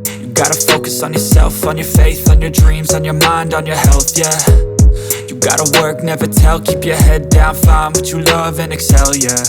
You gotta focus on yourself, on your faith, on your dreams, on your mind, on your health, yeah. You gotta work, never tell, keep your head down, find what you love and excel, yeah.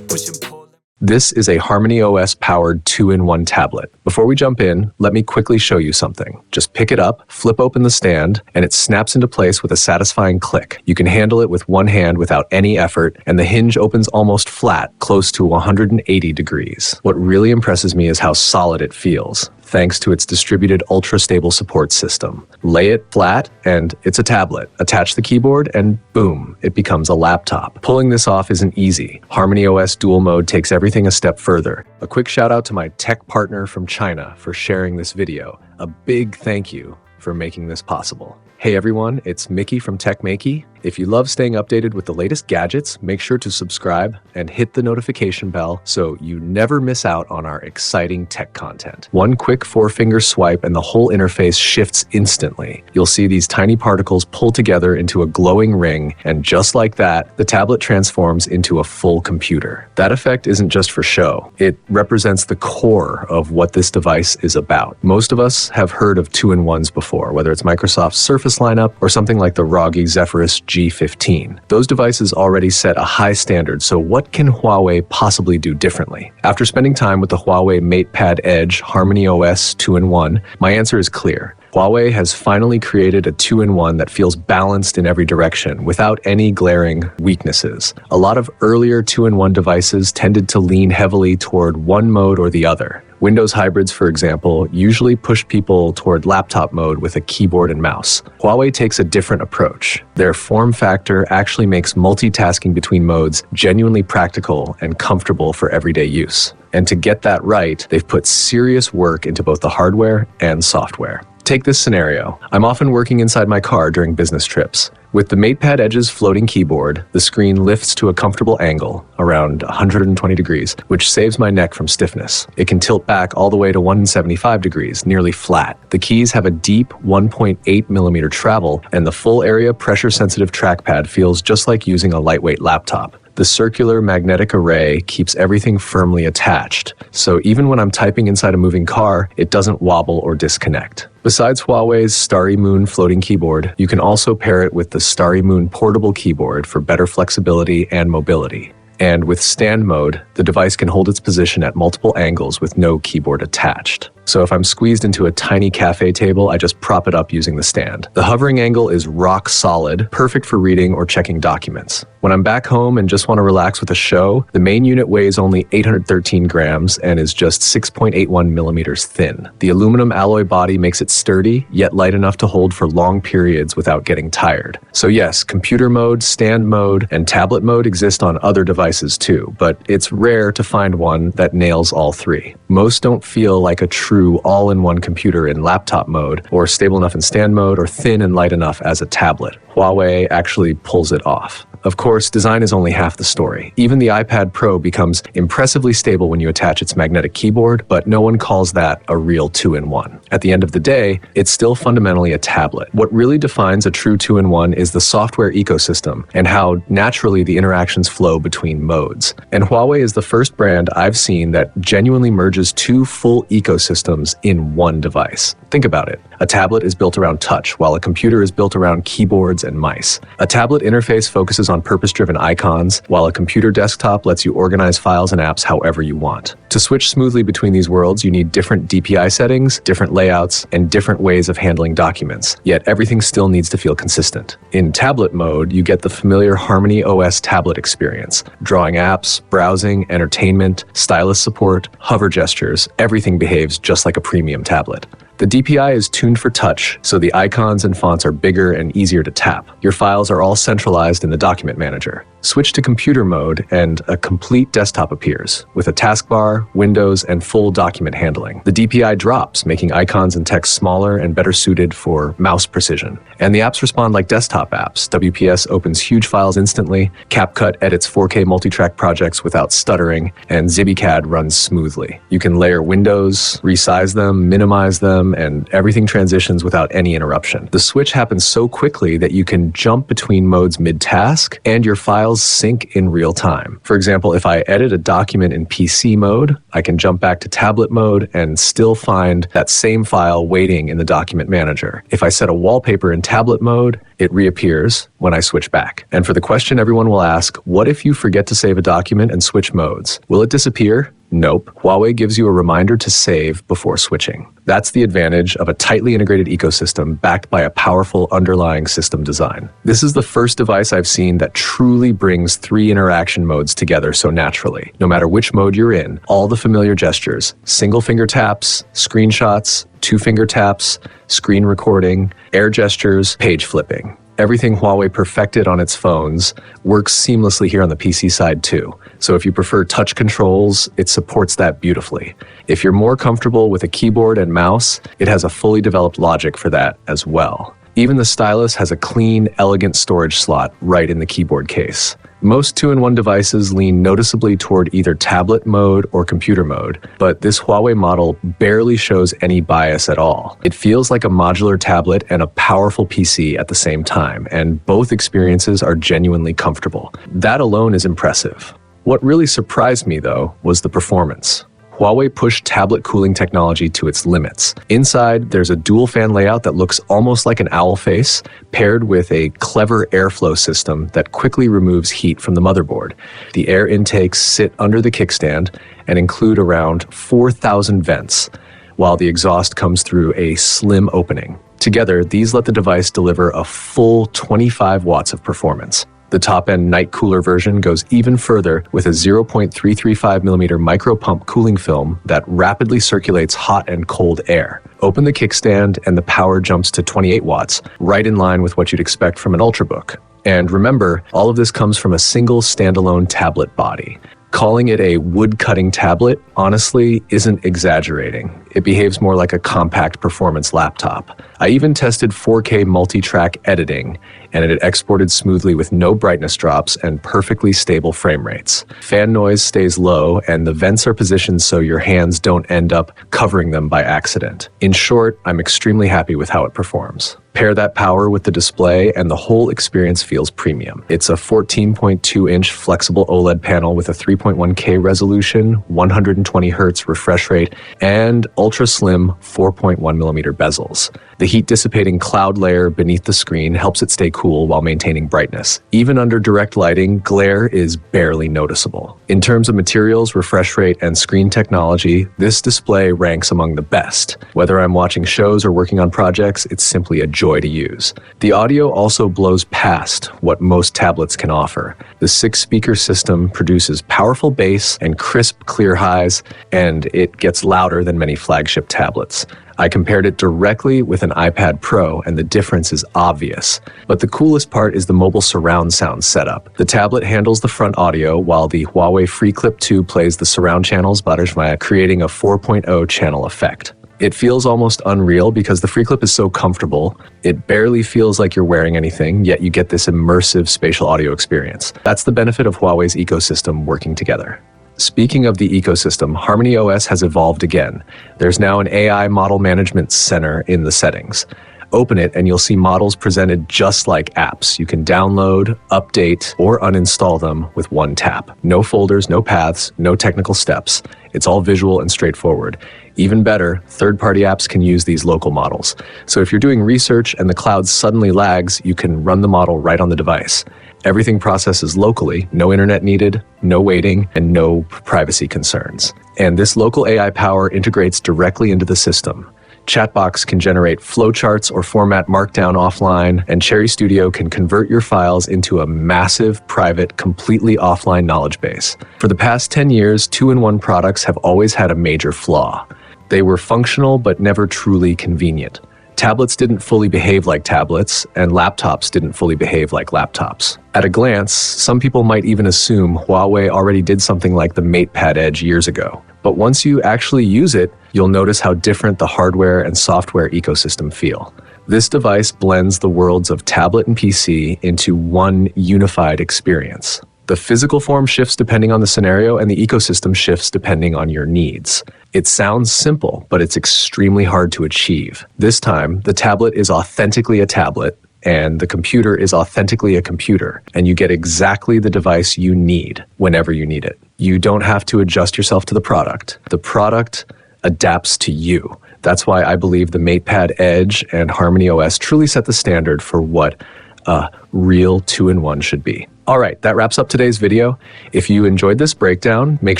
Push and pull. This is a HarmonyOS powered 2-in-1 tablet. Before we jump in, let me quickly show you something. Just pick it up, flip open the stand, and it snaps into place with a satisfying click. You can handle it with one hand without any effort, and the hinge opens almost flat, close to 180 degrees. What really impresses me is how solid it feels, thanks to its distributed ultra-stable support system. Lay it flat, and it's a tablet. Attach the keyboard, and boom, it becomes a laptop. Pulling this off isn't easy. HarmonyOS Dual Mode takes everything a step further. A quick shout out to my tech partner from China for sharing this video. A big thank you for making this possible. Hey everyone, it's Mickey from techmaiky. If you love staying updated with the latest gadgets, make sure to subscribe and hit the notification bell so you never miss out on our exciting tech content. One quick 4-finger swipe and the whole interface shifts instantly. You'll see these tiny particles pull together into a glowing ring, and just like that, the tablet transforms into a full computer. That effect isn't just for show. It represents the core of what this device is about. Most of us have heard of 2-in-1s before, whether it's Microsoft's Surface lineup or something like the ROG Zephyrus G15. Those devices already set a high standard, so what can Huawei possibly do differently? After spending time with the Huawei MatePad Edge HarmonyOS 2-in-1, my answer is clear. Huawei has finally created a 2-in-1 that feels balanced in every direction, without any glaring weaknesses. A lot of earlier 2-in-1 devices tended to lean heavily toward one mode or the other. Windows hybrids, for example, usually push people toward laptop mode with a keyboard and mouse. Huawei takes a different approach. Their form factor actually makes multitasking between modes genuinely practical and comfortable for everyday use. And to get that right, they've put serious work into both the hardware and software. Take this scenario. I'm often working inside my car during business trips. With the MatePad Edge's floating keyboard, the screen lifts to a comfortable angle, around 120 degrees, which saves my neck from stiffness. It can tilt back all the way to 175 degrees, nearly flat. The keys have a deep 1.8mm travel, and the full area pressure-sensitive trackpad feels just like using a lightweight laptop. The circular magnetic array keeps everything firmly attached, so even when I'm typing inside a moving car, it doesn't wobble or disconnect. Besides Huawei's Starry Moon floating keyboard, you can also pair it with the Starry Moon portable keyboard for better flexibility and mobility. And with stand mode, the device can hold its position at multiple angles with no keyboard attached. So if I'm squeezed into a tiny cafe table, I just prop it up using the stand. The hovering angle is rock solid, perfect for reading or checking documents. When I'm back home and just want to relax with a show, the main unit weighs only 813 grams and is just 6.81 millimeters thin. The aluminum alloy body makes it sturdy, yet light enough to hold for long periods without getting tired. So yes, computer mode, stand mode, and tablet mode exist on other devices too, but it's rare to find one that nails all three. Most don't feel like a true all-in-one computer in laptop mode, or stable enough in stand mode, or thin and light enough as a tablet. Huawei actually pulls it off. Of course, design is only half the story. Even the iPad Pro becomes impressively stable when you attach its magnetic keyboard, but no one calls that a real 2-in-1. At the end of the day, it's still fundamentally a tablet. What really defines a true 2-in-1 is the software ecosystem and how naturally the interactions flow between modes. And Huawei is the first brand I've seen that genuinely merges two full ecosystems in one device. Think about it. A tablet is built around touch, while a computer is built around keyboards and mice. A tablet interface focuses on purpose-driven icons, while a computer desktop lets you organize files and apps however you want. To switch smoothly between these worlds, you need different DPI settings, different layouts, and different ways of handling documents, yet everything still needs to feel consistent. In tablet mode, you get the familiar HarmonyOS tablet experience. Drawing apps, browsing, entertainment, stylus support, hover gestures, everything behaves just like a premium tablet. The DPI is tuned for touch, so the icons and fonts are bigger and easier to tap. Your files are all centralized in the document manager. Switch to computer mode and a complete desktop appears, with a taskbar, windows, and full document handling. The DPI drops, making icons and text smaller and better suited for mouse precision. And the apps respond like desktop apps. WPS opens huge files instantly, CapCut edits 4K multitrack projects without stuttering, and ZibiCAD runs smoothly. You can layer windows, resize them, minimize them, system and everything transitions without any interruption. The switch happens so quickly that you can jump between modes mid-task and your files sync in real time. For example, if I edit a document in PC mode, I can jump back to tablet mode and still find that same file waiting in the document manager. If I set a wallpaper in tablet mode, it reappears when I switch back. And for the question everyone will ask, what if you forget to save a document and switch modes? Will it disappear? Nope. Huawei gives you a reminder to save before switching. That's the advantage of a tightly integrated ecosystem backed by a powerful underlying system design. This is the first device I've seen that truly brings 3 interaction modes together so naturally. No matter which mode you're in, all the familiar gestures, single finger taps, screenshots, 2-finger taps, screen recording, air gestures, page flipping. Everything Huawei perfected on its phones works seamlessly here on the PC side too. So if you prefer touch controls, it supports that beautifully. If you're more comfortable with a keyboard and mouse, it has a fully developed logic for that as well. Even the stylus has a clean, elegant storage slot right in the keyboard case. Most 2-in-1 devices lean noticeably toward either tablet mode or computer mode, but this Huawei model barely shows any bias at all. It feels like a modular tablet and a powerful PC at the same time, and both experiences are genuinely comfortable. That alone is impressive. What really surprised me, though, was the performance. Huawei pushed tablet cooling technology to its limits. Inside, there's a dual fan layout that looks almost like an owl face, paired with a clever airflow system that quickly removes heat from the motherboard. The air intakes sit under the kickstand and include around 4,000 vents, while the exhaust comes through a slim opening. Together, these let the device deliver a full 25 watts of performance. The top-end night cooler version goes even further with a 0.335mm micro pump cooling film that rapidly circulates hot and cold air. Open the kickstand and the power jumps to 28 watts, right in line with what you'd expect from an Ultrabook. And remember, all of this comes from a single standalone tablet body. Calling it a wood-cutting tablet, honestly, isn't exaggerating. It behaves more like a compact performance laptop. I even tested 4K multi-track editing, and it exported smoothly with no brightness drops and perfectly stable frame rates. Fan noise stays low, and the vents are positioned so your hands don't end up covering them by accident. In short, I'm extremely happy with how it performs. Pair that power with the display and the whole experience feels premium. It's a 14.2-inch flexible OLED panel with a 3.1K resolution, 120Hz refresh rate, and ultra-slim 4.1mm bezels. The heat-dissipating cloud layer beneath the screen helps it stay cool while maintaining brightness. Even under direct lighting, glare is barely noticeable. In terms of materials, refresh rate, and screen technology, this display ranks among the best. Whether I'm watching shows or working on projects, it's simply a joy to use. The audio also blows past what most tablets can offer. The 6-speaker system produces powerful bass and crisp, clear highs, and it gets louder than many flagship tablets. I compared it directly with an iPad Pro, and the difference is obvious. But the coolest part is the mobile surround sound setup. The tablet handles the front audio, while the Huawei FreeClip 2 plays the surround channels, creating a 4.0 channel effect. It feels almost unreal because the FreeClip is so comfortable. It barely feels like you're wearing anything, yet you get this immersive spatial audio experience. That's the benefit of Huawei's ecosystem working together. Speaking of the ecosystem, HarmonyOS has evolved again. There's now an AI model management center in the settings. Open it and you'll see models presented just like apps. You can download, update, or uninstall them with one tap. No folders, no paths, no technical steps. It's all visual and straightforward. Even better, third-party apps can use these local models. So if you're doing research and the cloud suddenly lags, you can run the model right on the device. Everything processes locally, no internet needed, no waiting, and no privacy concerns. And this local AI power integrates directly into the system. Chatbox can generate flowcharts or format Markdown offline, and Cherry Studio can convert your files into a massive, private, completely offline knowledge base. For the past 10 years, 2-in-1 products have always had a major flaw. They were functional but never truly convenient. Tablets didn't fully behave like tablets, and laptops didn't fully behave like laptops. At a glance, some people might even assume Huawei already did something like the MatePad Edge years ago. But once you actually use it, you'll notice how different the hardware and software ecosystem feel. This device blends the worlds of tablet and PC into one unified experience. The physical form shifts depending on the scenario, and the ecosystem shifts depending on your needs. It sounds simple, but it's extremely hard to achieve. This time, the tablet is authentically a tablet, and the computer is authentically a computer, and you get exactly the device you need whenever you need it. You don't have to adjust yourself to the product. The product adapts to you. That's why I believe the MatePad Edge and HarmonyOS truly set the standard for what a real two-in-one should be. All right, that wraps up today's video. If you enjoyed this breakdown, make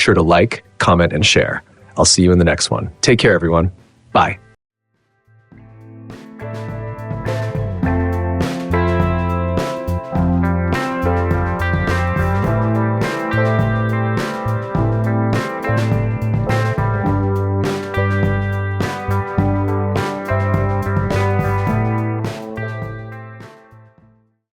sure to like, comment, and share. I'll see you in the next one. Take care, everyone. Bye.